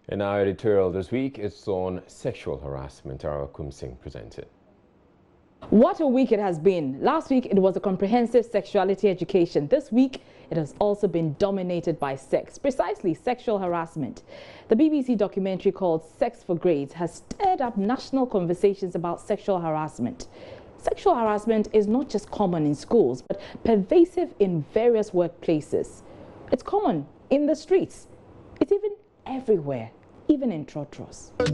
In our editorial this week, it's on sexual harassment. Our Kumsing presented. What a week it has been. Last week it was a comprehensive sexuality education. This week it has also been dominated by sex, precisely sexual harassment. The BBC documentary called Sex for Grades has stirred up national conversations about sexual harassment. Sexual harassment is not just common in schools, but pervasive in various workplaces. It's common in the streets. It's even everywhere, even in trotros. If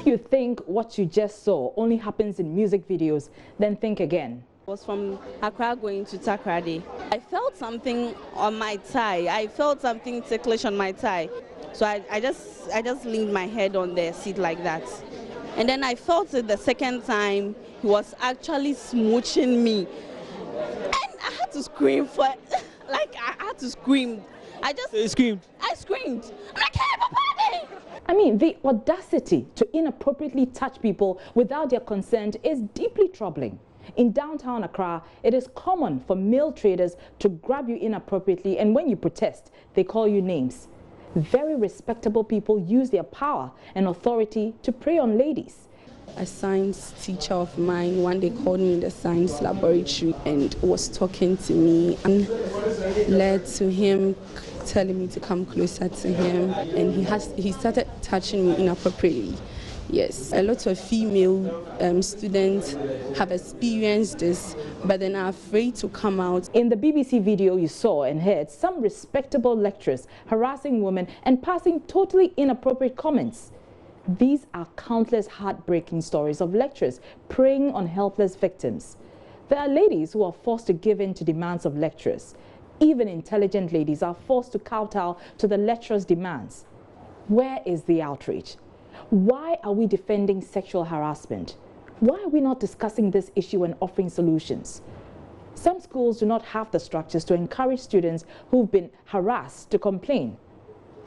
you think what you just saw only happens in music videos, then think again. I was from Accra going to Takrady. I felt something on my thigh. I felt something ticklish on my thigh. So I just leaned my head on the seat like that. And then I felt it the second time. He was actually smooching me. And I had to scream for it. Like, I had to scream. You screamed? I screamed. I'm like, hey, Papa! I mean, the audacity to inappropriately touch people without their consent is deeply troubling. In downtown Accra, it is common for male traders to grab you inappropriately, and when you protest, they call you names. Very respectable people use their power and authority to prey on ladies. A science teacher of mine one day called me in the science laboratory and was talking to me, and led to him telling me to come closer to him, and he started touching me inappropriately. Yes, a lot of female students have experienced this, but then are afraid to come out. In the BBC video you saw and heard some respectable lecturers harassing women and passing totally inappropriate comments. These are countless heartbreaking stories of lecturers preying on helpless victims. There are ladies who are forced to give in to demands of lecturers. Even intelligent ladies are forced to kowtow to the lecturer's demands. Where is the outrage? Why are we defending sexual harassment? Why are we not discussing this issue and offering solutions? Some schools do not have the structures to encourage students who've been harassed to complain.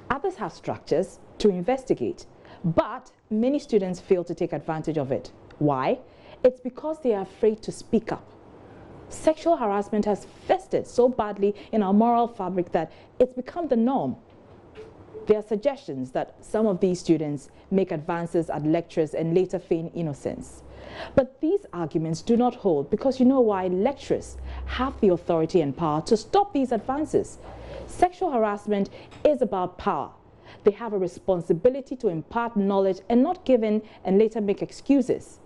Others have structures to investigate, but many students fail to take advantage of it. Why? It's because they are afraid to speak up. Sexual harassment has festered so badly in our moral fabric that it's become the norm. There are suggestions that some of these students make advances at lecturers and later feign innocence. But these arguments do not hold, because you know why? Lecturers have the authority and power to stop these advances. Sexual harassment is about power. They have a responsibility to impart knowledge and not give in and later make excuses.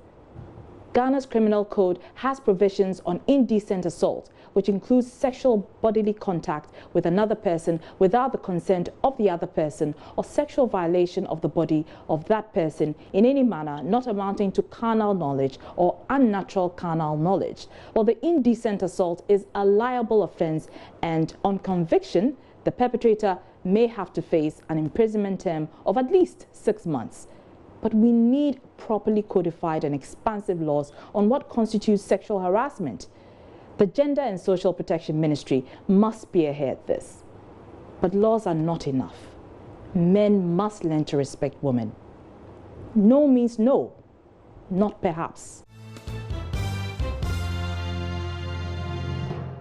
Ghana's criminal code has provisions on indecent assault, which includes sexual bodily contact with another person without the consent of the other person, or sexual violation of the body of that person in any manner not amounting to carnal knowledge or unnatural carnal knowledge. Well, the indecent assault is a liable offense, and on conviction, the perpetrator may have to face an imprisonment term of at least 6 months. But we need properly codified and expansive laws on what constitutes sexual harassment. The Gender and Social Protection Ministry must spearhead this. But laws are not enough. Men must learn to respect women. No means no, not perhaps.